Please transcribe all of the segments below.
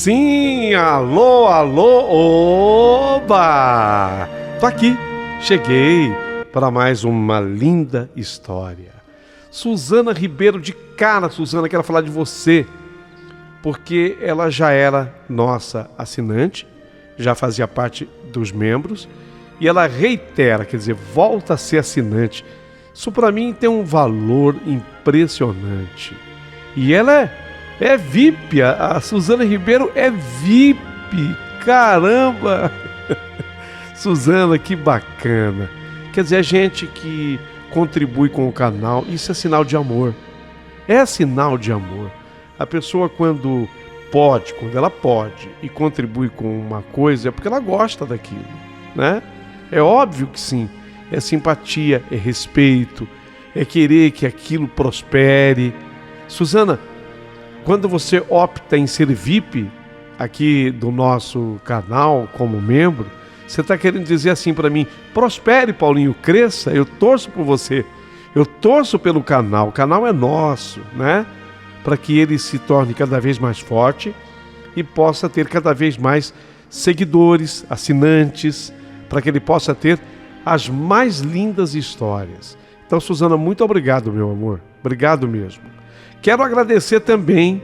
Sim, alô, alô, oba! Tô aqui, cheguei para mais uma linda história. Suzana Ribeiro, de cara, Suzana, quero falar de você, porque ela já era nossa assinante, já fazia parte dos membros, e ela reitera, quer dizer, volta a ser assinante. Isso para mim tem um valor impressionante. E ela é VIP, a Suzana Ribeiro é VIP, caramba! Suzana, que bacana! Quer dizer, a gente que contribui com o canal, isso é sinal de amor. É sinal de amor. A pessoa quando ela pode e contribui com uma coisa, é porque ela gosta daquilo, né? É óbvio que sim. É simpatia, é respeito, é querer que aquilo prospere. Suzana, quando você opta em ser VIP aqui do nosso canal como membro, você está querendo dizer assim para mim: prospere, Paulinho, cresça, eu torço por você, eu torço pelo canal, o canal é nosso, né? Para que ele se torne cada vez mais forte e possa ter cada vez mais seguidores, assinantes, para que ele possa ter as mais lindas histórias. Então, Suzana, muito obrigado, meu amor, obrigado mesmo. Quero agradecer também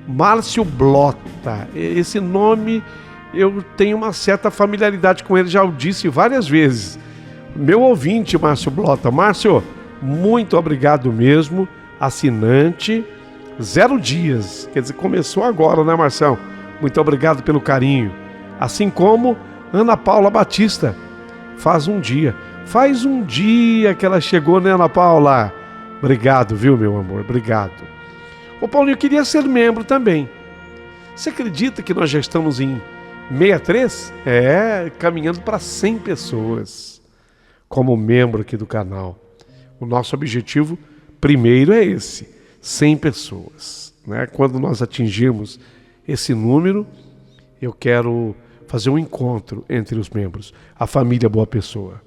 Márcio Blota. Esse nome eu tenho uma certa familiaridade com ele, já o disse várias vezes. Meu ouvinte, Márcio Blota. Márcio, muito obrigado mesmo. Assinante, 0 dias. Quer dizer, começou agora, né, Marção? Muito obrigado pelo carinho. Assim como Ana Paula Batista. Faz um dia que ela chegou, né, Ana Paula? Obrigado, viu, meu amor? Obrigado. Ô, Paulinho, eu queria ser membro também. Você acredita que nós já estamos em 63? Caminhando para 100 pessoas como membro aqui do canal. O nosso objetivo primeiro é esse, 100 pessoas, né? Quando nós atingirmos esse número, eu quero fazer um encontro entre os membros, a família Boa Pessoa.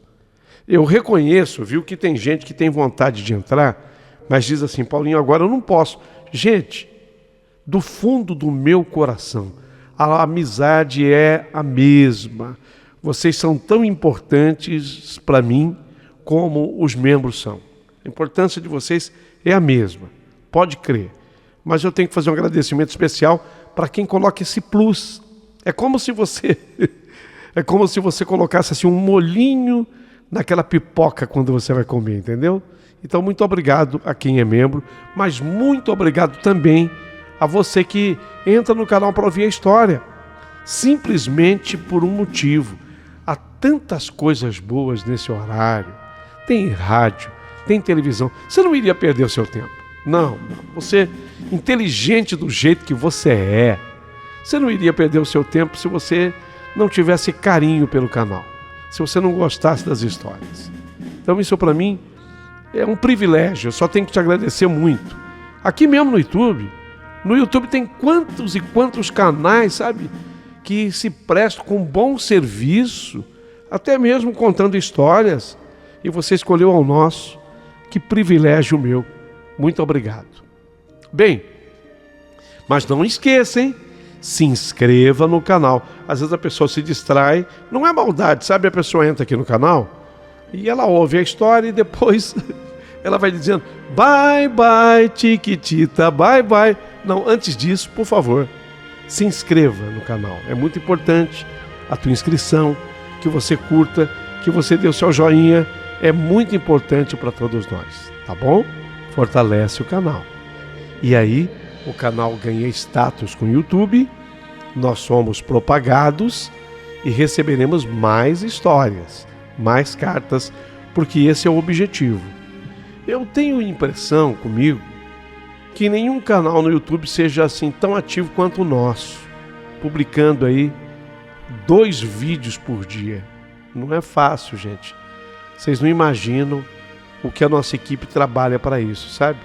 Eu reconheço, viu, que tem gente que tem vontade de entrar, mas diz assim: Paulinho, agora eu não posso. Gente, do fundo do meu coração, a amizade é a mesma. Vocês são tão importantes para mim como os membros são. A importância de vocês é a mesma, pode crer. Mas eu tenho que fazer um agradecimento especial para quem coloca esse plus. É como se você colocasse assim um molhinho naquela pipoca quando você vai comer, entendeu? Então, muito obrigado a quem é membro, mas muito obrigado também a você que entra no canal para ouvir a história, simplesmente por um motivo. Há tantas coisas boas nesse horário, tem rádio, tem televisão, você não iria perder o seu tempo. Não, você, inteligente do jeito que você não iria perder o seu tempo se você não tivesse carinho pelo canal, se você não gostasse das histórias. Então isso para mim é um privilégio, eu só tenho que te agradecer muito. Aqui mesmo no YouTube tem quantos e quantos canais, sabe, que se prestam com bom serviço, até mesmo contando histórias, e você escolheu o nosso. Que privilégio meu. Muito obrigado. Bem, mas não esqueça, hein? Se inscreva no canal. Às vezes a pessoa se distrai, não é maldade, sabe? A pessoa entra aqui no canal e ela ouve a história e depois ela vai dizendo: bye, bye, Chiquitita, bye, bye. Não, antes disso, por favor, se inscreva no canal. É muito importante a tua inscrição, que você curta, que você dê o seu joinha. É muito importante para todos nós, tá bom? Fortalece o canal. E aí, o canal ganha status com o YouTube, nós somos propagados e receberemos mais histórias, mais cartas, porque esse é o objetivo. Eu tenho impressão comigo que nenhum canal no YouTube seja assim tão ativo quanto o nosso, publicando aí 2 vídeos por dia. Não é fácil, gente. Vocês não imaginam o que a nossa equipe trabalha para isso, sabe?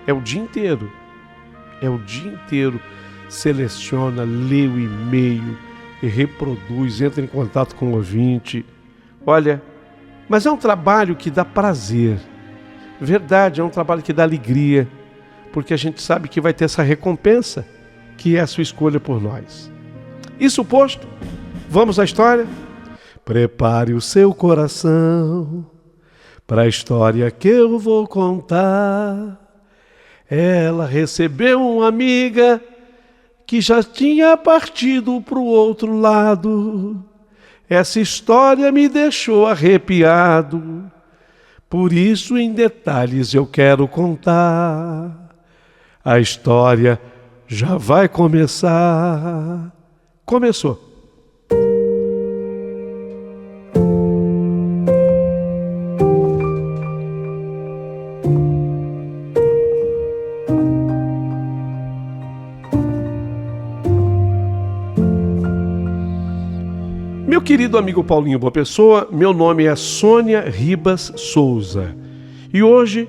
É o dia inteiro. Seleciona, lê o e-mail e reproduz, entra em contato com o ouvinte. Olha, mas é um trabalho que dá prazer. Verdade, é um trabalho que dá alegria, porque a gente sabe que vai ter essa recompensa. que é a sua escolha por nós. Isso posto, vamos à história? Prepare o seu coração para a história que eu vou contar. Ela recebeu uma amiga que já tinha partido para o outro lado. Essa história me deixou arrepiado, por isso em detalhes eu quero contar. A história já vai começar. Começou. Meu querido amigo Paulinho Boa Pessoa, meu nome é Sônia Ribas Souza e hoje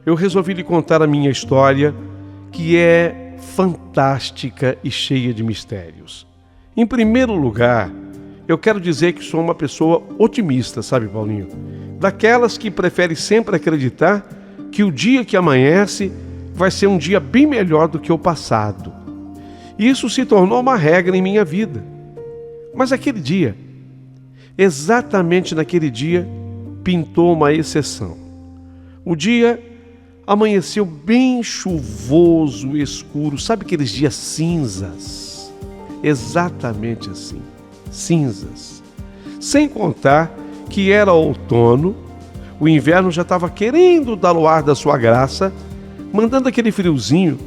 eu resolvi lhe contar a minha história, que é fantástica e cheia de mistérios. Em primeiro lugar, eu quero dizer que sou uma pessoa otimista, sabe, Paulinho? Daquelas que prefere sempre acreditar que o dia que amanhece vai ser um dia bem melhor do que o passado. Isso se tornou uma regra em minha vida. Mas aquele dia, exatamente naquele dia, pintou uma exceção. O dia amanheceu bem chuvoso, escuro, sabe aqueles dias cinzas? Exatamente assim, cinzas. Sem contar que era outono, o inverno já estava querendo dar o ar da sua graça, mandando aquele friozinho,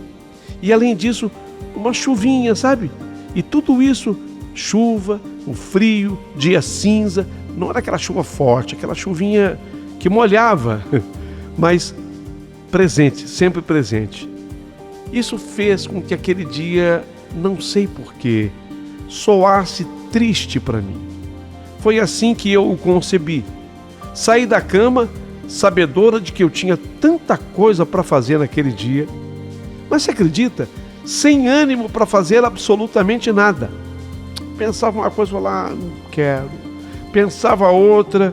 e além disso, uma chuvinha, sabe? E tudo isso, chuva, o frio, dia cinza, não era aquela chuva forte, aquela chuvinha que molhava, mas presente, sempre presente. Isso fez com que aquele dia, não sei porquê, soasse triste para mim. Foi assim que eu o concebi. Saí da cama, sabedora de que eu tinha tanta coisa para fazer naquele dia, mas você acredita? Sem ânimo para fazer absolutamente nada. Pensava uma coisa, falava, não quero. Pensava outra,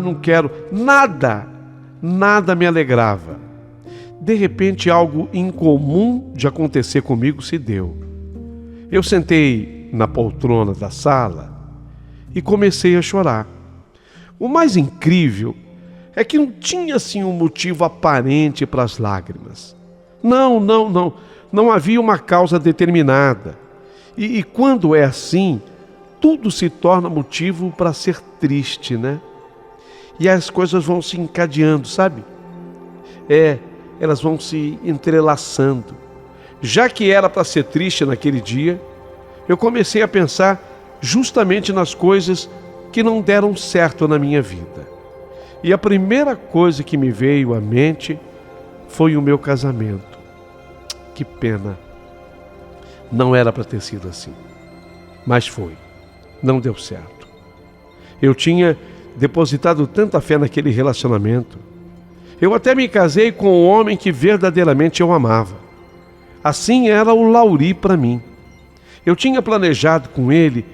não quero. Nada me alegrava. De repente, algo incomum de acontecer comigo se deu. Eu sentei na poltrona da sala e comecei a chorar. O mais incrível é que não tinha assim um motivo aparente para as lágrimas. Não havia uma causa determinada. E quando é assim, tudo se torna motivo para ser triste, né? E as coisas vão se encadeando, sabe? Elas vão se entrelaçando. Já que era para ser triste naquele dia, eu comecei a pensar justamente nas coisas que não deram certo na minha vida. E a primeira coisa que me veio à mente foi o meu casamento. Que pena. Não era para ter sido assim. Mas foi. Não deu certo. Eu tinha depositado tanta fé naquele relacionamento. Eu até me casei com um homem que verdadeiramente eu amava. Assim era o Lauri para mim. Eu tinha planejado com ele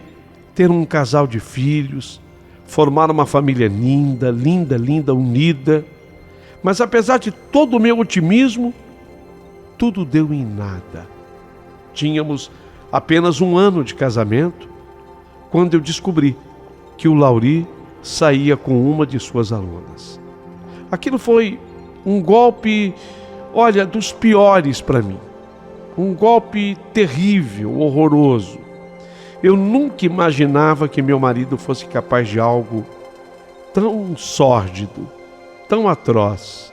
ter um casal de filhos, formar uma família linda, unida. Mas apesar de todo o meu otimismo, tudo deu em nada. Tínhamos apenas 1 ano de casamento, quando eu descobri que o Lauri saía com uma de suas alunas. Aquilo foi um golpe, olha, dos piores para mim. Um golpe terrível, horroroso. Eu nunca imaginava que meu marido fosse capaz de algo tão sórdido, tão atroz.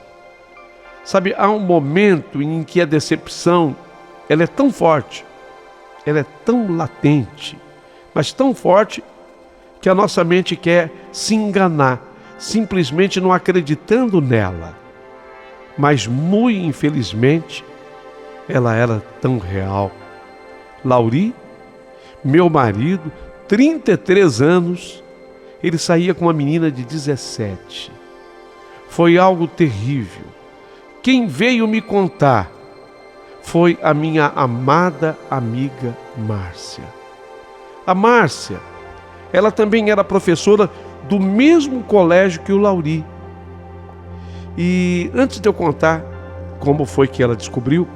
Sabe, há um momento em que a decepção, ela é tão forte, ela é tão latente, mas tão forte que a nossa mente quer se enganar, simplesmente não acreditando nela. Mas, muito infelizmente, ela era tão real. Lauri, meu marido, 33 anos, ele saía com uma menina de 17. Foi algo terrível. Quem veio me contar foi a minha amada amiga Márcia. A Márcia, ela também era professora do mesmo colégio que o Lauri. E antes de eu contar como foi que ela descobriu,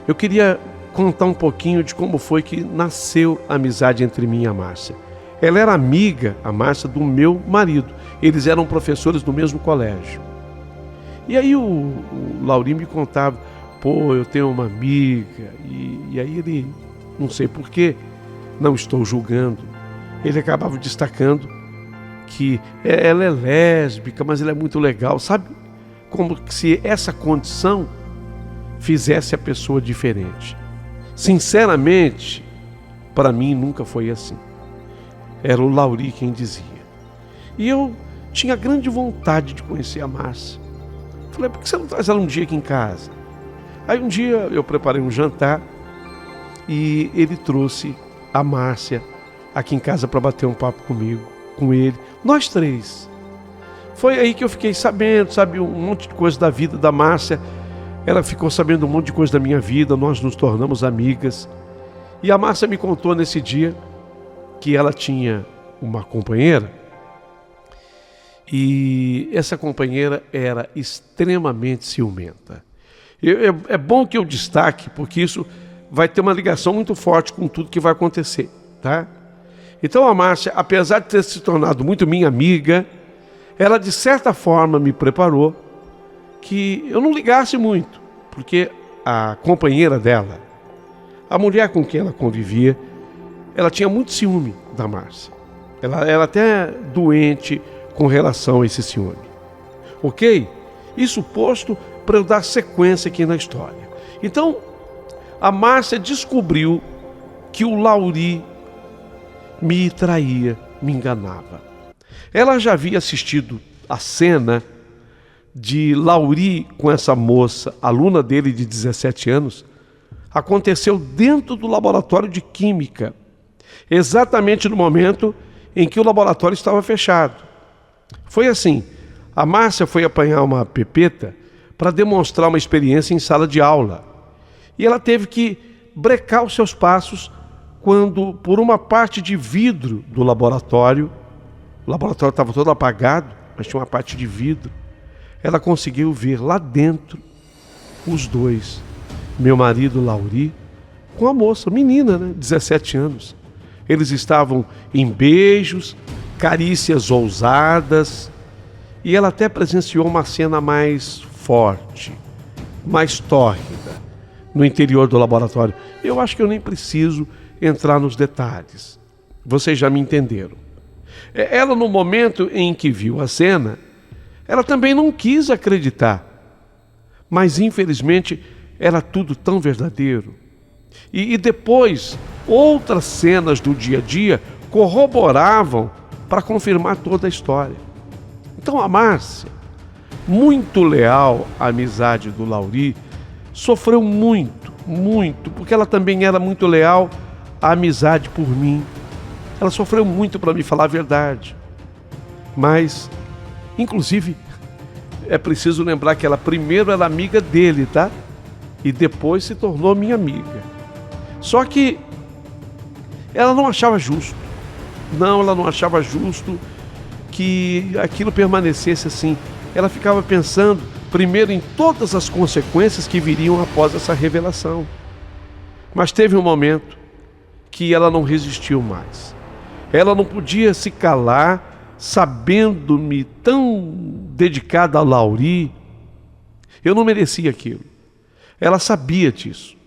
eu queria contar um pouquinho de como foi que nasceu a amizade entre mim e a Márcia. Ela era amiga, a Márcia, do meu marido. Eles eram professores do mesmo colégio. E aí o Lauri me contava, pô, eu tenho uma amiga. E aí ele, não sei porquê, não estou julgando, ele acabava destacando que ela é lésbica, mas ela é muito legal, sabe? Como se essa condição fizesse a pessoa diferente. Sinceramente, para mim nunca foi assim. Era o Lauri quem dizia. E eu tinha grande vontade de conhecer a Márcia. Falei, por que você não traz ela um dia aqui em casa? Aí um dia eu preparei um jantar e ele trouxe a Márcia aqui em casa para bater um papo comigo, com ele, nós três. Foi aí que eu fiquei sabendo, sabe, um monte de coisa da vida da Márcia. Ela ficou sabendo um monte de coisa da minha vida, nós nos tornamos amigas. E a Márcia me contou nesse dia que ela tinha uma companheira e essa companheira era extremamente ciumenta. É bom que eu destaque, porque isso vai ter uma ligação muito forte com tudo que vai acontecer, tá? Então a Márcia, apesar de ter se tornado muito minha amiga, ela de certa forma me preparou que eu não ligasse muito, porque a companheira dela, a mulher com quem ela convivia, ela tinha muito ciúme da Márcia. Ela era até doente com relação a esse ciúme. Ok? Isso posto para eu dar sequência aqui na história. Então, a Márcia descobriu que o Lauri me traía, me enganava. Ela já havia assistido a cena de Lauri com essa moça, aluna dele de 17 anos, aconteceu dentro do laboratório de química, exatamente no momento em que o laboratório estava fechado. Foi assim, a Márcia foi apanhar uma pepeta para demonstrar uma experiência em sala de aula. E ela teve que brecar os seus passos quando, por uma parte de vidro do laboratório, o laboratório estava todo apagado, mas tinha uma parte de vidro, ela conseguiu ver lá dentro os dois, meu marido Lauri, com a moça, menina, né, 17 anos. Eles estavam em beijos, carícias ousadas, e ela até presenciou uma cena mais forte, mais tórrida, no interior do laboratório. Eu acho que eu nem preciso entrar nos detalhes. Vocês já me entenderam. Ela, no momento em que viu a cena, ela também não quis acreditar. Mas, infelizmente, era tudo tão verdadeiro. E depois, outras cenas do dia a dia corroboravam para confirmar toda a história. Então, a Márcia, muito leal à amizade do Lauri, sofreu muito, porque ela também era muito leal à amizade por mim. Ela sofreu muito para me falar a verdade. Mas, inclusive, é preciso lembrar que ela primeiro era amiga dele, tá? E depois se tornou minha amiga. Só que ela não achava justo. Não, ela não achava justo que aquilo permanecesse assim. Ela ficava pensando primeiro em todas as consequências que viriam após essa revelação. Mas teve um momento que ela não resistiu mais. Ela não podia se calar, sabendo-me tão dedicada a Lauri. Eu não merecia aquilo. Ela sabia disso.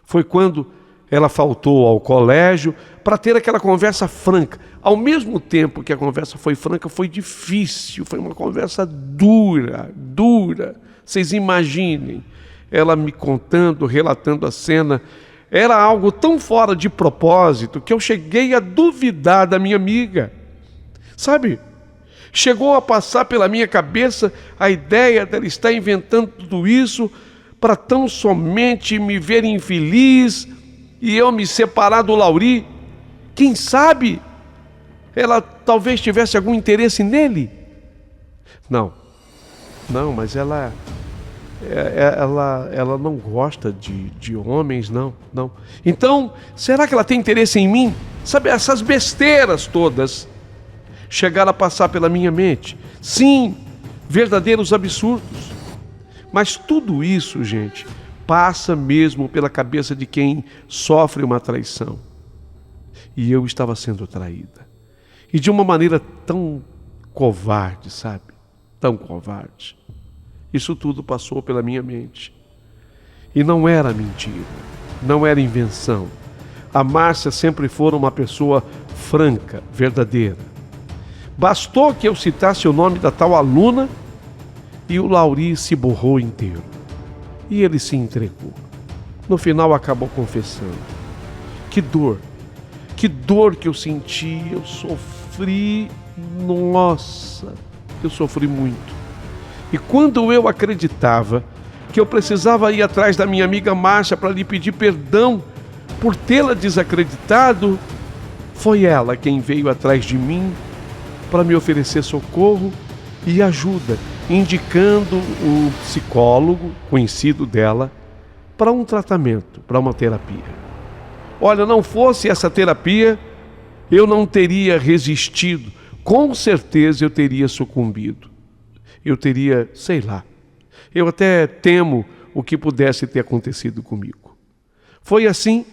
Foi quando ela faltou ao colégio para ter aquela conversa franca. Ao mesmo tempo que a conversa foi franca, foi difícil, foi uma conversa dura. Vocês imaginem, ela me contando, relatando a cena. Era algo tão fora de propósito que eu cheguei a duvidar da minha amiga. Sabe? Chegou a passar pela minha cabeça a ideia dela estar inventando tudo isso para tão somente me ver infeliz e eu me separar do Lauri. Quem sabe ela talvez tivesse algum interesse nele? Não, mas ela não gosta de homens, não. Então, será que ela tem interesse em mim? Sabe, essas besteiras todas chegaram a passar pela minha mente. Sim, verdadeiros absurdos. Mas tudo isso, gente, passa mesmo pela cabeça de quem sofre uma traição. E eu estava sendo traída. E de uma maneira tão covarde, sabe? Tão covarde. Isso tudo passou pela minha mente. E não era mentira, não era invenção. A Márcia sempre foi uma pessoa franca, verdadeira. Bastou que eu citasse o nome da tal aluna e o Lauri se borrou inteiro. E ele se entregou. No final acabou confessando. Que dor que eu senti, eu sofri, nossa, eu sofri muito. E quando eu acreditava que eu precisava ir atrás da minha amiga Márcia para lhe pedir perdão por tê-la desacreditado, foi ela quem veio atrás de mim para me oferecer socorro e ajuda, indicando um psicólogo conhecido dela para um tratamento, para uma terapia. Olha, não fosse essa terapia, eu não teria resistido. Com certeza eu teria sucumbido. Eu teria, sei lá, eu até temo o que pudesse ter acontecido comigo. Foi assim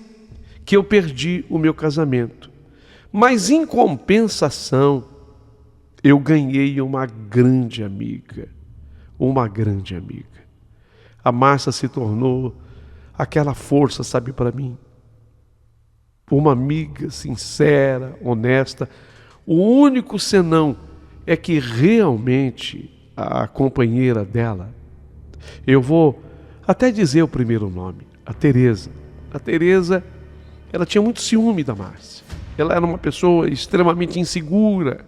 que eu perdi o meu casamento. Mas em compensação, eu ganhei uma grande amiga. Uma grande amiga. A Márcia se tornou aquela força, sabe, para mim. Uma amiga sincera, honesta. O único senão é que realmente a companheira dela, eu vou até dizer o primeiro nome, a Tereza. A Tereza, ela tinha muito ciúme da Márcia. Ela era uma pessoa extremamente insegura.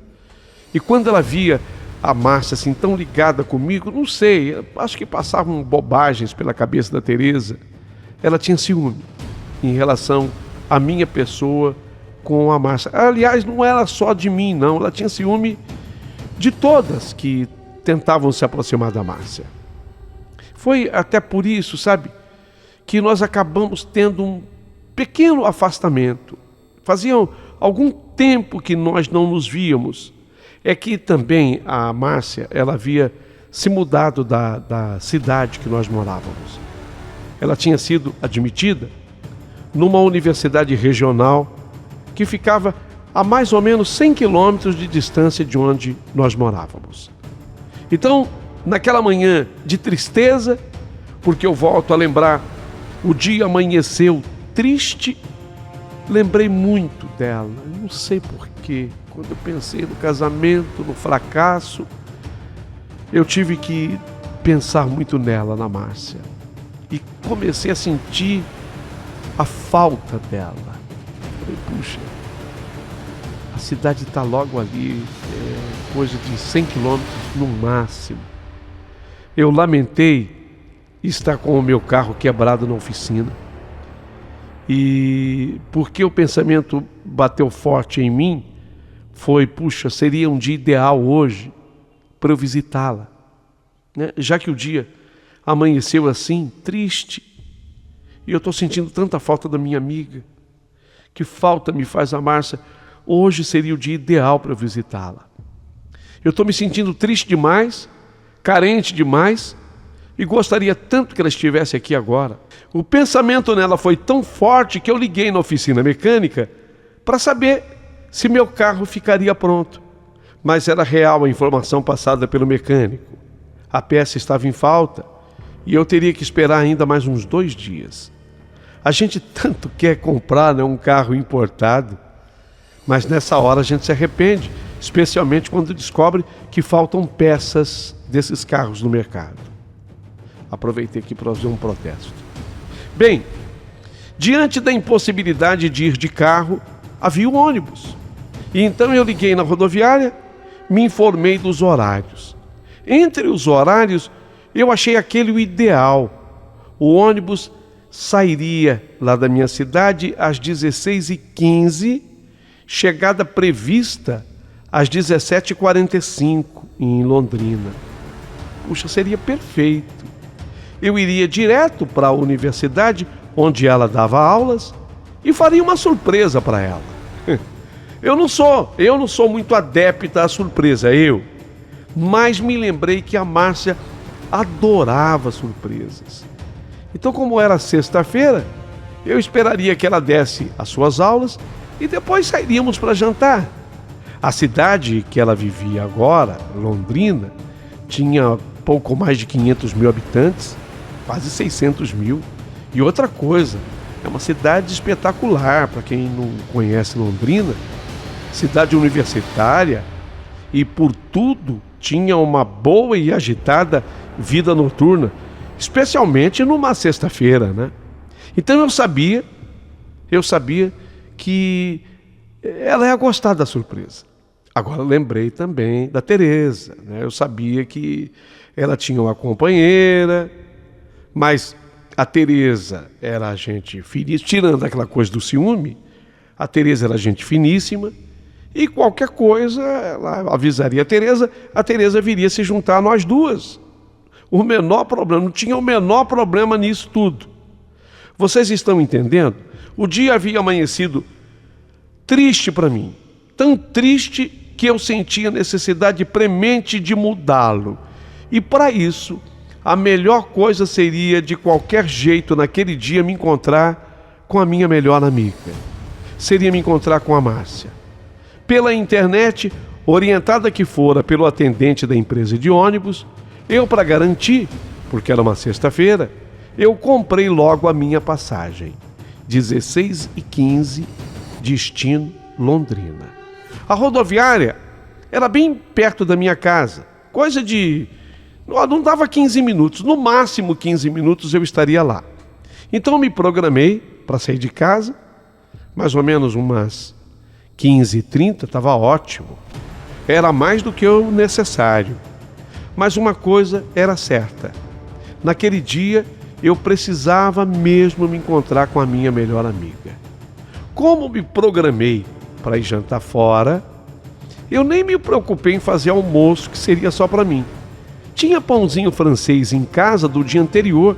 E quando ela via a Márcia assim tão ligada comigo, não sei, acho que passavam bobagens pela cabeça da Tereza. Ela tinha ciúme em relação à minha pessoa com a Márcia. Aliás, não era só de mim, não. Ela tinha ciúme de todas que tentavam se aproximar da Márcia. Foi até por isso, sabe, que nós acabamos tendo um pequeno afastamento. Fazia algum tempo que nós não nos víamos. É que também a Márcia, ela havia se mudado da cidade que nós morávamos. Ela tinha sido admitida numa universidade regional que ficava a mais ou menos 100 quilômetros de distância de onde nós morávamos. Então, naquela manhã de tristeza, porque eu volto a lembrar, o dia amanheceu triste, lembrei muito dela, não sei porquê. Quando eu pensei no casamento, no fracasso, eu tive que pensar muito nela, na Márcia. E comecei a sentir a falta dela. Falei, puxa, a cidade está logo ali, coisa de 100 quilômetros no máximo. Eu lamentei estar com o meu carro quebrado na oficina. E porque o pensamento bateu forte em mim, foi, puxa, seria um dia ideal hoje para eu visitá-la, né? Já que o dia amanheceu assim, triste, e eu estou sentindo tanta falta da minha amiga, que falta me faz a Márcia, hoje seria o dia ideal para eu visitá-la. Eu estou me sentindo triste demais, carente demais, e gostaria tanto que ela estivesse aqui agora. O pensamento nela foi tão forte que eu liguei na oficina mecânica para saber se meu carro ficaria pronto. Mas era real a informação passada pelo mecânico. A peça estava em falta e eu teria que esperar ainda mais uns 2 dias. A gente tanto quer comprar, né, um carro importado, mas nessa hora a gente se arrepende, especialmente quando descobre que faltam peças desses carros no mercado. Aproveitei aqui para fazer um protesto. Bem, diante da impossibilidade de ir de carro, havia um ônibus. E então eu liguei na rodoviária, me informei dos horários. Entre os horários, eu achei aquele o ideal. O ônibus sairia lá da minha cidade às 16h15, chegada prevista às 17h45 em Londrina. Puxa, seria perfeito. Eu iria direto para a universidade, onde ela dava aulas, e faria uma surpresa para ela. Eu não sou muito adepta à surpresa, mas me lembrei que a Márcia adorava surpresas. Então, como era sexta-feira, eu esperaria que ela desse as suas aulas e depois sairíamos para jantar. A cidade que ela vivia agora, Londrina, tinha pouco mais de 500 mil habitantes, quase 600 mil. E outra coisa, é uma cidade espetacular, para quem não conhece Londrina, cidade universitária, e por tudo tinha uma boa e agitada vida noturna, especialmente numa sexta-feira, né? Então eu sabia que ela ia gostar da surpresa. Agora lembrei também da Tereza, né? Eu sabia que ela tinha uma companheira, mas a Tereza era gente finíssima, tirando aquela coisa do ciúme, a Tereza era gente finíssima, e qualquer coisa ela avisaria a Tereza viria se juntar a nós duas. O menor problema, não tinha o menor problema nisso tudo. Vocês estão entendendo? O dia havia amanhecido triste para mim, tão triste que eu sentia necessidade premente de mudá-lo. E para isso, a melhor coisa seria, de qualquer jeito, naquele dia, me encontrar com a minha melhor amiga. Seria me encontrar com a Márcia. Pela internet, orientada que fora pelo atendente da empresa de ônibus, eu, para garantir, porque era uma sexta-feira, eu comprei logo a minha passagem. 16h15, destino Londrina. A rodoviária era bem perto da minha casa, coisa de... não dava 15 minutos, no máximo 15 minutos eu estaria lá. Então eu me programei para sair de casa, mais ou menos umas 15h30, estava ótimo. Era mais do que o necessário. Mas uma coisa era certa. Naquele dia eu precisava mesmo me encontrar com a minha melhor amiga. Como me programei para ir jantar fora, eu nem me preocupei em fazer almoço, que seria só para mim. Tinha pãozinho francês em casa do dia anterior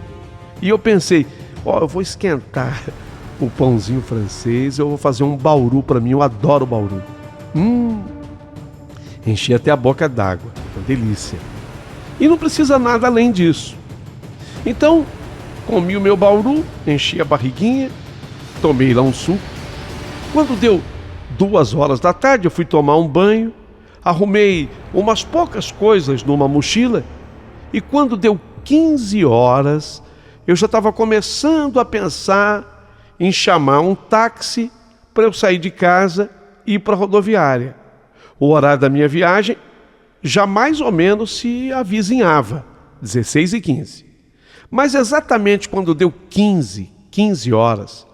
e eu pensei, eu vou esquentar o pãozinho francês, eu vou fazer um bauru para mim, eu adoro bauru. Enchi até a boca d'água, uma delícia. E não precisa nada além disso. Então, comi o meu bauru, enchi a barriguinha, tomei lá um suco. Quando deu 14h, eu fui tomar um banho, arrumei umas poucas coisas numa mochila e quando deu 15h, eu já estava começando a pensar em chamar um táxi para eu sair de casa e ir para a rodoviária. O horário da minha viagem já mais ou menos se avizinhava, 16h15. Mas exatamente quando deu 15h, 15h,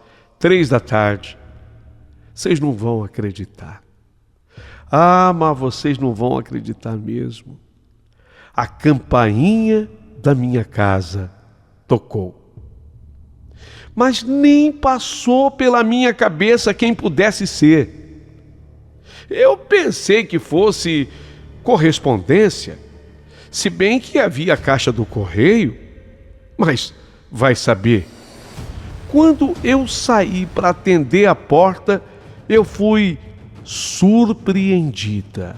15h, vocês não vão acreditar. Mas vocês não vão acreditar mesmo. A campainha da minha casa tocou. Mas nem passou pela minha cabeça quem pudesse ser. Eu pensei que fosse correspondência, se bem que havia a caixa do correio, mas vai saber. Quando eu saí para atender a porta, eu fui surpreendida.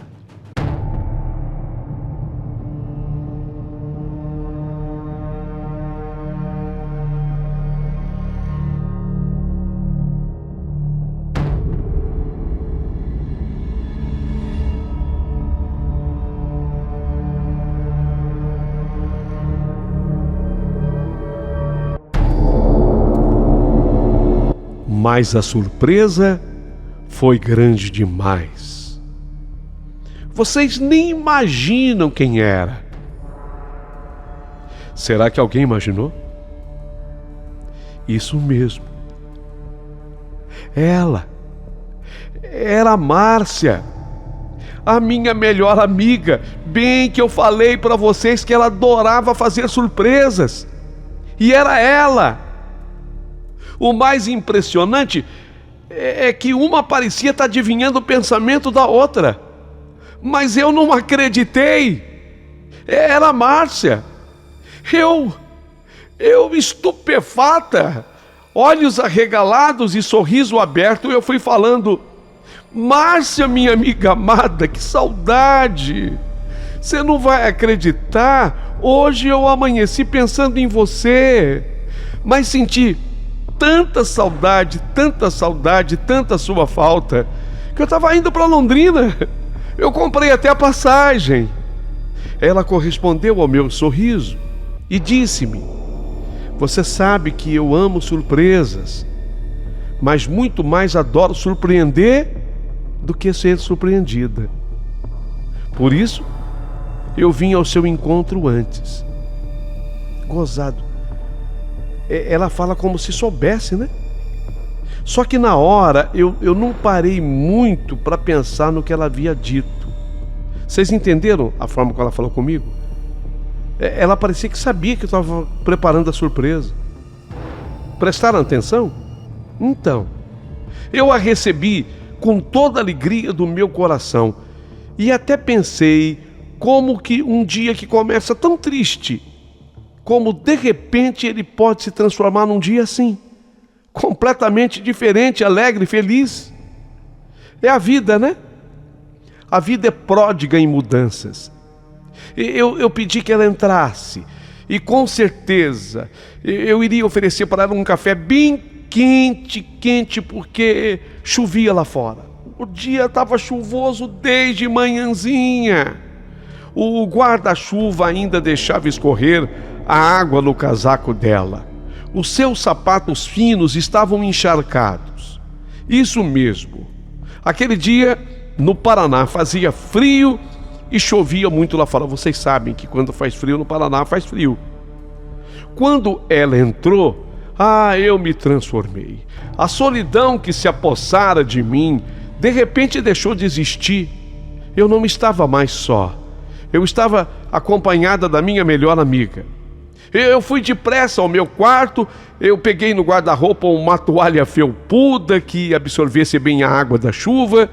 Mas a surpresa foi grande demais. Vocês nem imaginam quem era. Será que alguém imaginou? Isso mesmo. Ela era a Márcia, a minha melhor amiga. Bem que eu falei para vocês que ela adorava fazer surpresas. E era ela. O mais impressionante é que uma parecia estar adivinhando o pensamento da outra. Mas eu não acreditei. Era a Márcia. Eu estupefata, olhos arregalados e sorriso aberto, eu fui falando: Márcia, minha amiga amada, que saudade! Você não vai acreditar, hoje eu amanheci pensando em você. mas senti tanta saudade, tanta sua falta, que eu estava indo para Londrina. Eu comprei até a passagem. Ela correspondeu ao meu sorriso e disse-me: você sabe que eu amo surpresas, mas muito mais adoro surpreender do que ser surpreendida. Por isso, eu vim ao seu encontro antes. Gozado. Ela fala como se soubesse, né? Só que na hora eu não parei muito para pensar no que ela havia dito. Vocês entenderam a forma como ela falou comigo? Ela parecia que sabia que eu estava preparando a surpresa. Prestaram atenção? Então, eu a recebi com toda a alegria do meu coração e até pensei como que um dia que começa tão triste, como de repente ele pode se transformar num dia assim, completamente diferente, alegre, feliz. É a vida, né? A vida é pródiga em mudanças. Eu pedi que ela entrasse e com certeza eu iria oferecer para ela um café bem quente, porque chovia lá fora. O dia estava chuvoso desde manhãzinha. O guarda-chuva ainda deixava escorrer a água no casaco dela. Os seus sapatos finos estavam encharcados. Isso mesmo. Aquele dia, no Paraná, fazia frio e chovia muito lá fora. Vocês sabem que quando faz frio no Paraná, faz frio. Quando ela entrou, eu me transformei. A solidão que se apossara de mim, de repente deixou de existir. Eu não estava mais só. Eu estava acompanhada da minha melhor amiga. Eu fui depressa ao meu quarto, eu peguei no guarda-roupa uma toalha felpuda que absorvesse bem a água da chuva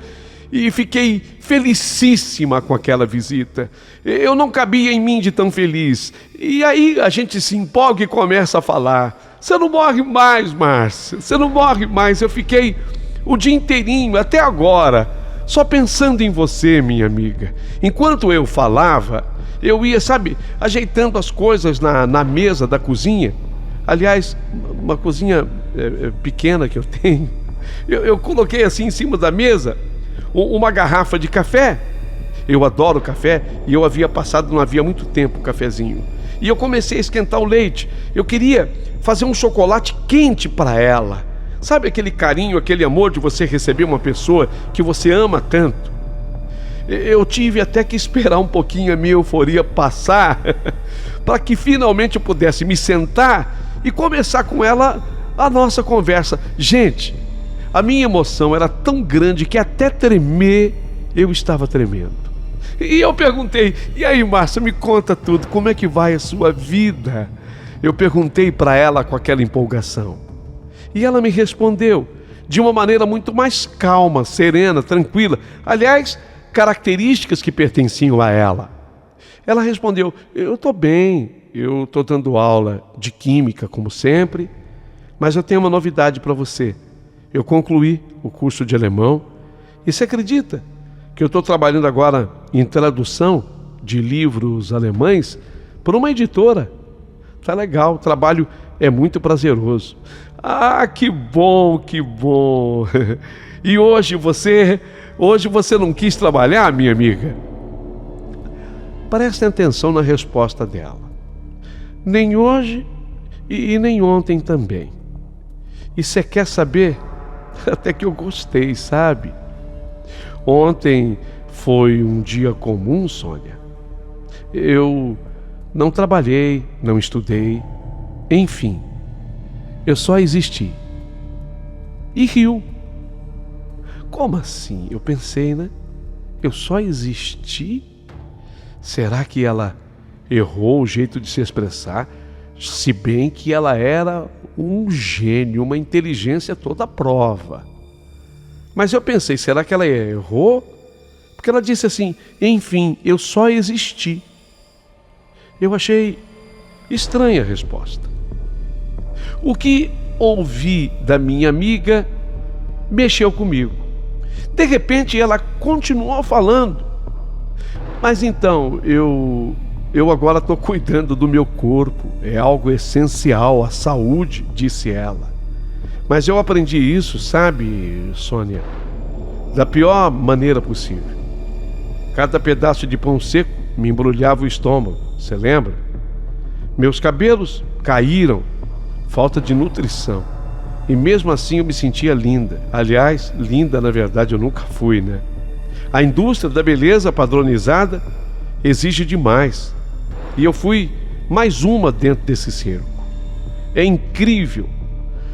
e fiquei felicíssima com aquela visita. Eu não cabia em mim de tão feliz. E aí a gente se empolga e começa a falar. Você não morre mais, Márcia, você não morre mais. Eu fiquei o dia inteirinho, até agora, só pensando em você, minha amiga. Enquanto eu falava, eu ia, ajeitando as coisas na mesa da cozinha. Aliás, uma cozinha pequena que eu tenho. Eu coloquei assim em cima da mesa uma garrafa de café. Eu adoro café e eu havia passado, não havia muito tempo, o cafezinho. E eu comecei a esquentar o leite. Eu queria fazer um chocolate quente para ela. Sabe aquele carinho, aquele amor de você receber uma pessoa que você ama tanto? Eu tive até que esperar um pouquinho a minha euforia passar para que finalmente eu pudesse me sentar e começar com ela a nossa conversa. Gente, a minha emoção era tão grande que até tremer eu estava tremendo. E eu perguntei: e aí, Márcia, me conta tudo, como é que vai a sua vida? Eu perguntei para ela com aquela empolgação. E ela me respondeu de uma maneira muito mais calma, serena, tranquila. Aliás, características que pertenciam a ela. Ela respondeu: eu estou bem, eu estou dando aula de química, como sempre, mas eu tenho uma novidade para você. Eu concluí o curso de alemão e você acredita que eu estou trabalhando agora em tradução de livros alemães por uma editora? Tá legal, o trabalho é muito prazeroso. Que bom, que bom. E hoje você não quis trabalhar, minha amiga? Prestem atenção na resposta dela. Nem hoje e nem ontem também. E você quer saber? Até que eu gostei, sabe? Ontem foi um dia comum, Sônia. Eu não trabalhei, não estudei, enfim, eu só existi. E riu. Como assim? Eu pensei, né? Eu só existi? Será que ela errou o jeito de se expressar? Se bem que ela era um gênio, uma inteligência toda à prova. Mas eu pensei, será que ela errou? Porque ela disse assim: enfim, eu só existi. Eu achei estranha a resposta. O que ouvi da minha amiga mexeu comigo. De repente ela continuou falando. Mas então, eu eu agora estou cuidando do meu corpo. É algo essencial, a saúde, disse ela. Mas eu aprendi isso, sabe, Sônia, da pior maneira possível. Cada pedaço de pão seco me embrulhava o estômago, você lembra? Meus cabelos caíram, falta de nutrição. E mesmo assim eu me sentia linda. Aliás, linda na verdade eu nunca fui, né? A indústria da beleza padronizada exige demais. E eu fui mais uma dentro desse cerco. É incrível.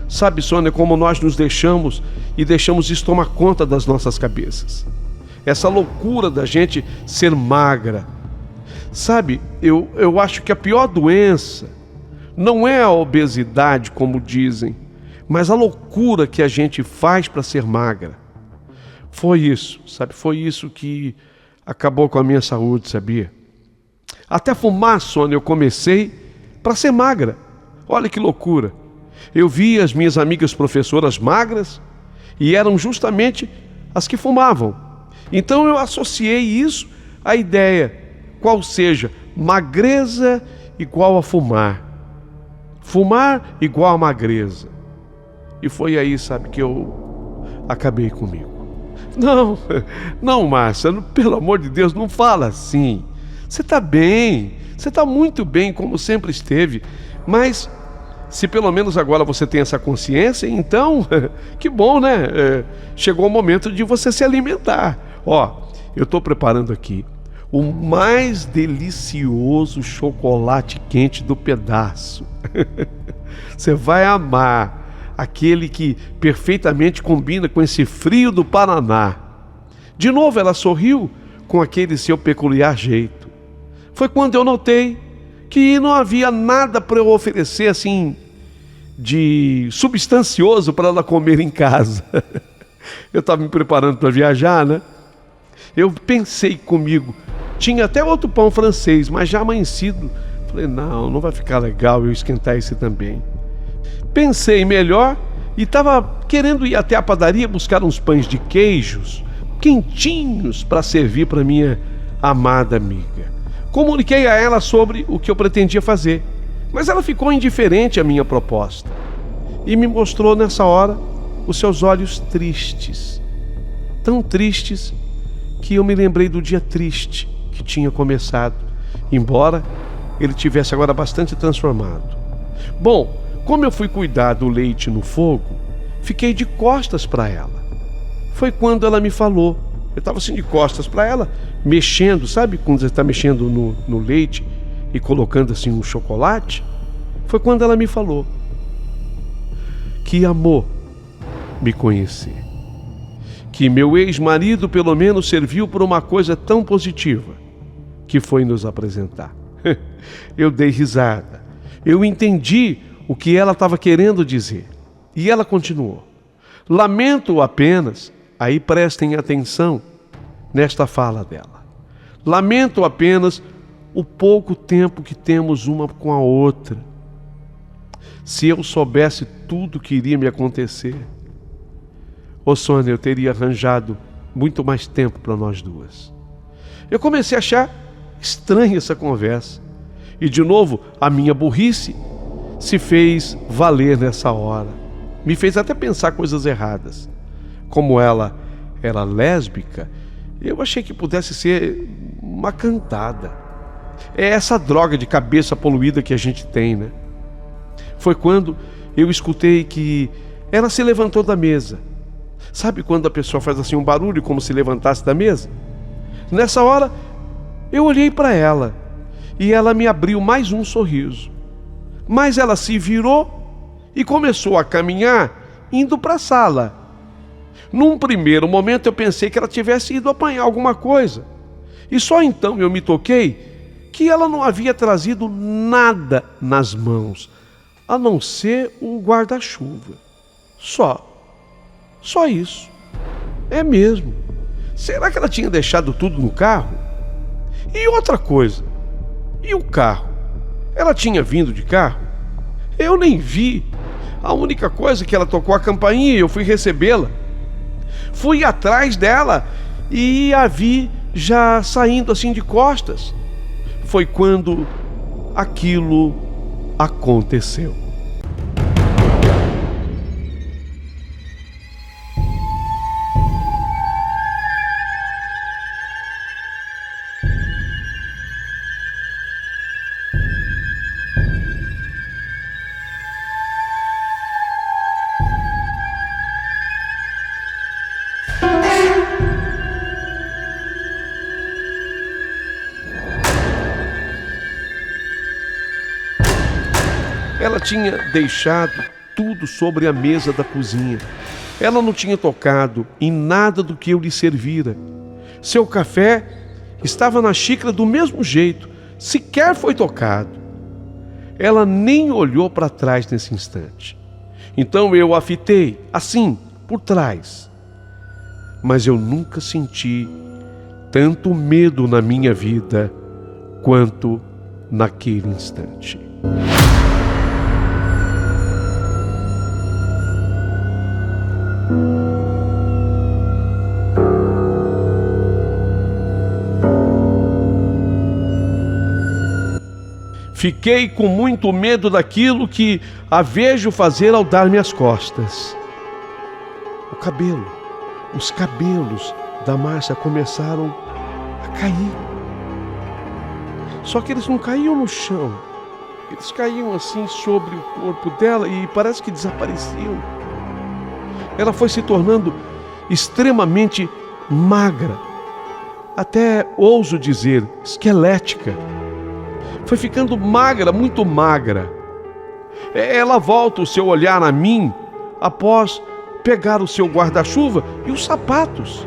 Sabe, Sônia, como nós nos deixamos e deixamos isso tomar conta das nossas cabeças. Essa loucura da gente ser magra. Sabe, eu acho que a pior doença não é a obesidade, como dizem, mas a loucura que a gente faz para ser magra. Foi isso, sabe? Foi isso que acabou com a minha saúde, sabia? Até fumar, Sônia, eu comecei para ser magra. Olha que loucura. Eu vi as minhas amigas professoras magras e eram justamente as que fumavam. Então eu associei isso à ideia, qual seja, magreza igual a fumar. Fumar igual a magreza. E foi aí, sabe, que eu acabei comigo. Não, Márcia, pelo amor de Deus, não fala assim. Você está bem, você está muito bem, como sempre esteve, mas se pelo menos agora você tem essa consciência, então, que bom, né? Chegou o momento de você se alimentar. Ó, eu estou preparando aqui o mais delicioso chocolate quente do pedaço. Você vai amar. Aquele que perfeitamente combina com esse frio do Paraná. De novo ela sorriu com aquele seu peculiar jeito. Foi quando eu notei que não havia nada para eu oferecer assim de substancioso para ela comer em casa. Eu estava me preparando para viajar, né? Eu pensei comigo, tinha até outro pão francês, mas já amanhecido. Falei, não vai ficar legal eu esquentar esse também. Pensei melhor e estava querendo ir até a padaria buscar uns pães de queijos quentinhos para servir para minha amada amiga. Comuniquei a ela sobre o que eu pretendia fazer, mas ela ficou indiferente à minha proposta e me mostrou nessa hora os seus olhos tristes, tão tristes que eu me lembrei do dia triste que tinha começado, embora ele tivesse agora bastante transformado. Bom, como eu fui cuidar do leite no fogo, fiquei de costas para ela. Foi quando ela me falou. Eu estava assim de costas para ela, mexendo, sabe quando você está mexendo no leite e colocando assim um chocolate? Foi quando ela me falou que amou me conhecer. Que meu ex-marido pelo menos serviu por uma coisa tão positiva, que foi nos apresentar. Eu dei risada. Eu entendi o que ela estava querendo dizer. E ela continuou. Lamento apenas, aí prestem atenção nesta fala dela. Lamento apenas o pouco tempo que temos uma com a outra. Se eu soubesse tudo que iria me acontecer, ô Sônia, eu teria arranjado muito mais tempo para nós duas. Eu comecei a achar estranha essa conversa. E de novo, a minha burrice se fez valer nessa hora. Me fez até pensar coisas erradas. Como ela era lésbica, eu achei que pudesse ser uma cantada. É essa droga de cabeça poluída que a gente tem, né? Foi quando eu escutei que ela se levantou da mesa. Sabe quando a pessoa faz assim um barulho como se levantasse da mesa? Nessa hora, eu olhei para ela e ela me abriu mais um sorriso. Mas ela se virou e começou a caminhar indo para a sala. Num primeiro momento eu pensei que ela tivesse ido apanhar alguma coisa. E só então eu me toquei que ela não havia trazido nada nas mãos, a não ser um guarda-chuva. Só isso. É mesmo. Será que ela tinha deixado tudo no carro? E outra coisa, e o carro? Ela tinha vindo de carro? Eu nem vi. A única coisa é que ela tocou a campainha e eu fui recebê-la. Fui atrás dela e a vi já saindo assim de costas. foi quando aquilo aconteceu. Ela tinha deixado tudo sobre a mesa da cozinha. Ela não tinha tocado em nada do que eu lhe servira. Seu café estava na xícara do mesmo jeito, sequer foi tocado. Ela nem olhou para trás nesse instante. Então eu a fitei, assim, por trás. Mas eu nunca senti tanto medo na minha vida quanto naquele instante. Fiquei com muito medo daquilo que a vejo fazer ao dar-me as costas. Os cabelos da Márcia começaram a cair. Só que eles não caíam no chão. Eles caíam assim sobre o corpo dela e parece que desapareciam. Ela foi se tornando extremamente magra, até ouso dizer, esquelética. Foi ficando magra, muito magra. Ela volta o seu olhar a mim após pegar o seu guarda-chuva e os sapatos.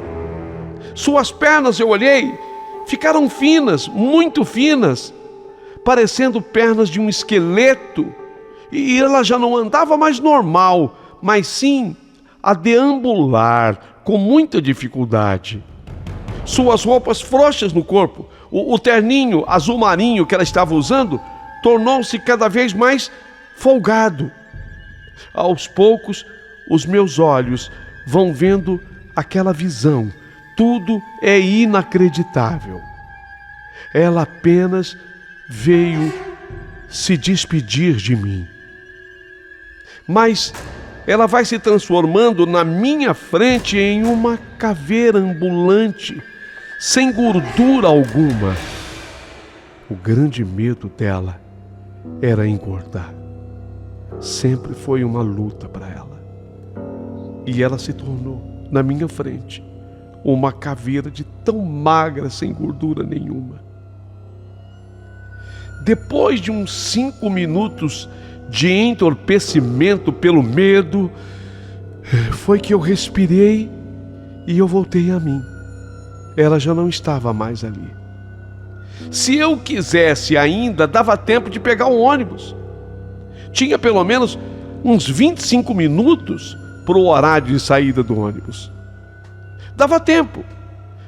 Suas pernas, eu olhei, ficaram finas, muito finas, parecendo pernas de um esqueleto. E ela já não andava mais normal, mas sim a deambular com muita dificuldade. Suas roupas frouxas no corpo, o terninho azul marinho que ela estava usando, tornou-se cada vez mais folgado. Aos poucos, os meus olhos vão vendo aquela visão. Tudo é inacreditável. Ela apenas veio se despedir de mim. Mas ela vai se transformando na minha frente em uma caveira ambulante, sem gordura alguma. O grande medo dela era engordar. Sempre foi uma luta para ela. E ela se tornou, na minha frente, uma caveira de tão magra, sem gordura nenhuma. Depois de uns 5 minutos de entorpecimento pelo medo, foi que eu respirei e eu voltei a mim. Ela já não estava mais ali. Se eu quisesse ainda, dava tempo de pegar um ônibus. Tinha pelo menos uns 25 minutos para o horário de saída do ônibus. Dava tempo.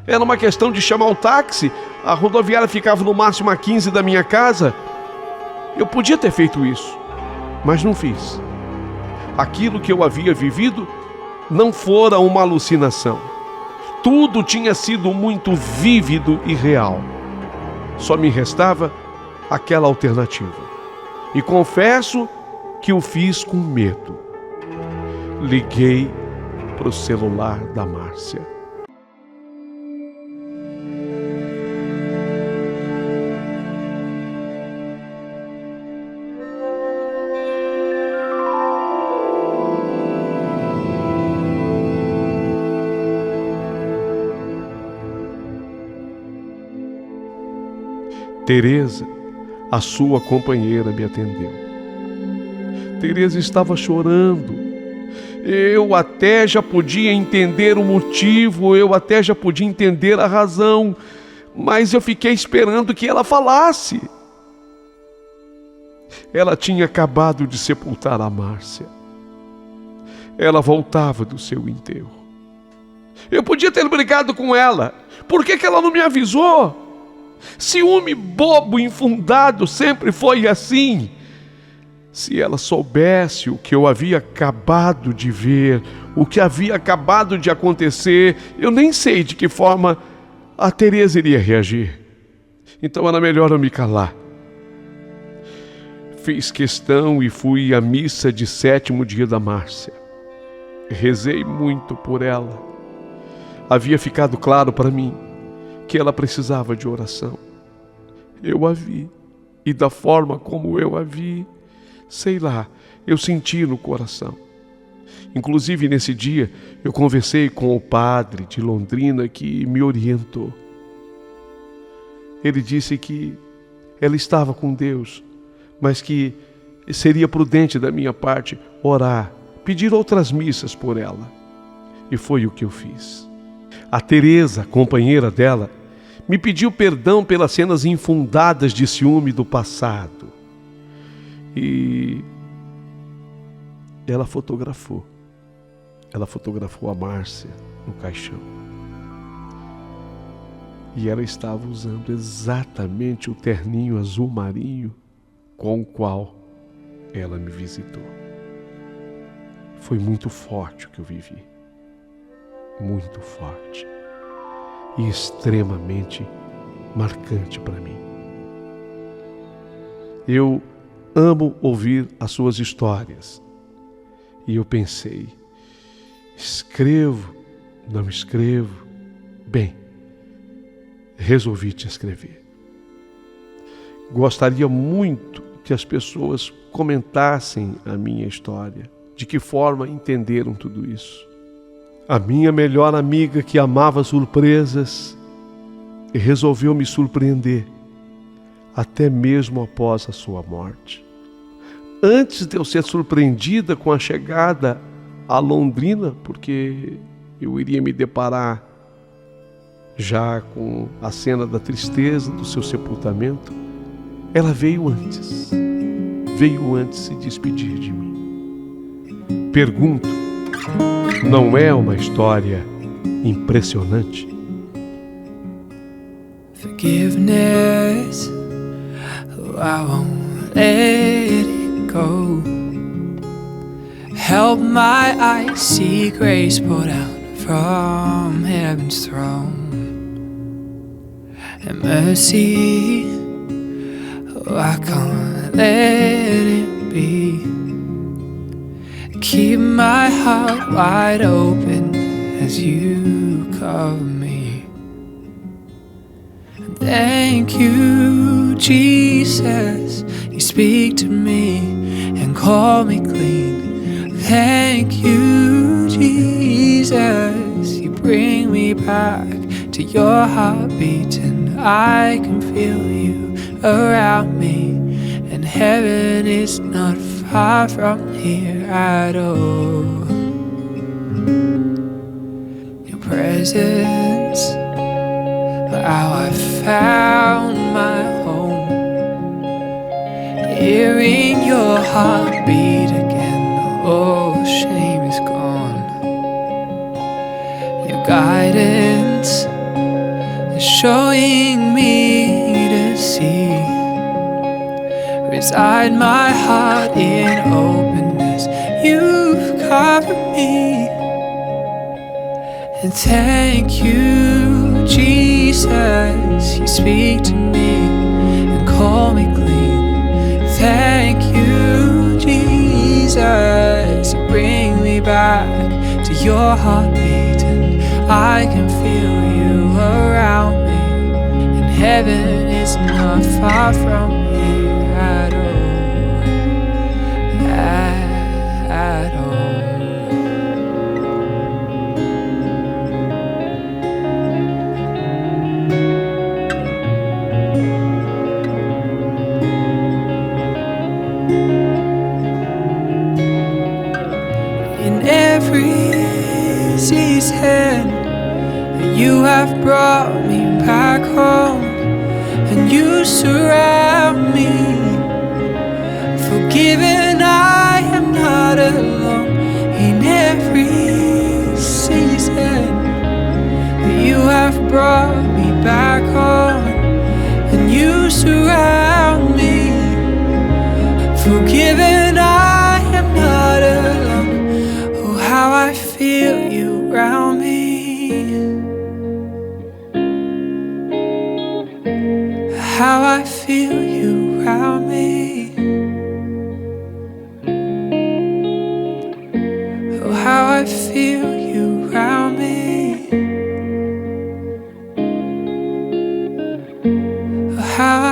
Era uma questão de chamar o táxi. A rodoviária ficava no máximo a 15 da minha casa. Eu podia ter feito isso, mas não fiz. Aquilo que eu havia vivido não fora uma alucinação. Tudo tinha sido muito vívido e real. Só me restava aquela alternativa. E confesso que o fiz com medo. Liguei para o celular da Márcia. Teresa, a sua companheira, me atendeu. Teresa estava chorando. Eu até já podia entender o motivo, eu até já podia entender a razão, mas eu fiquei esperando que ela falasse. Ela tinha acabado de sepultar a Márcia. Ela voltava do seu enterro. Eu podia ter brigado com ela. Por que ela não me avisou? Ciúme bobo, infundado, sempre foi assim. Se ela soubesse o que eu havia acabado de ver, o que havia acabado de acontecer, eu nem sei de que forma a Teresa iria reagir. Então era melhor eu me calar. Fiz questão e fui à missa de 7º dia da Márcia. Rezei muito por ela. Havia ficado claro para mim que ela precisava de oração. Eu a vi, e da forma como eu a vi, sei lá, eu senti no coração. Inclusive, nesse dia, eu conversei com o padre de Londrina que me orientou. Ele disse que ela estava com Deus, mas que seria prudente da minha parte orar, pedir outras missas por ela. E foi o que eu fiz. A Teresa, companheira dela, me pediu perdão pelas cenas infundadas de ciúme do passado. E ela fotografou a Márcia no caixão. E ela estava usando exatamente o terninho azul marinho com o qual ela me visitou. Foi muito forte o que eu vivi. Muito forte. E extremamente marcante para mim. Eu amo ouvir as suas histórias. E eu pensei, escrevo, não escrevo? Bem, resolvi te escrever. Gostaria muito que as pessoas comentassem a minha história, de que forma entenderam tudo isso. A minha melhor amiga, que amava surpresas, resolveu me surpreender, até mesmo após a sua morte. Antes de eu ser surpreendida com a chegada a Londrina, porque eu iria me deparar já com a cena da tristeza do seu sepultamento, ela veio antes se despedir de mim. Pergunto, não é uma história impressionante? Forgiveness, oh, I won't let it go. Help my eyes see grace poured out from heaven's throne. And mercy, oh, I can't let it be. Keep my heart wide open as you cover me. And thank you, Jesus, you speak to me and call me clean. Thank you, Jesus, you bring me back to your heartbeat, and I can feel you around me, and heaven is not far from here at all. Your presence, how I found my home. Hearing your heartbeat again, oh, shame is gone. Your guidance is showing me to see. Reside my heart in openness, you've covered me. And thank you, Jesus, you speak to me and call me clean. Thank you, Jesus, you bring me back to your heartbeat, and I can feel you around me, and heaven is not far from here at all. At all. In every season, you have brought me back home, and you surround me. Forgiven, I am not alone. In every season, you have brought me back home, and you surround me. Forgiven, I am not alone. Oh, how I feel you around me. how I feel you around me. Oh, how I feel you around me. Oh, how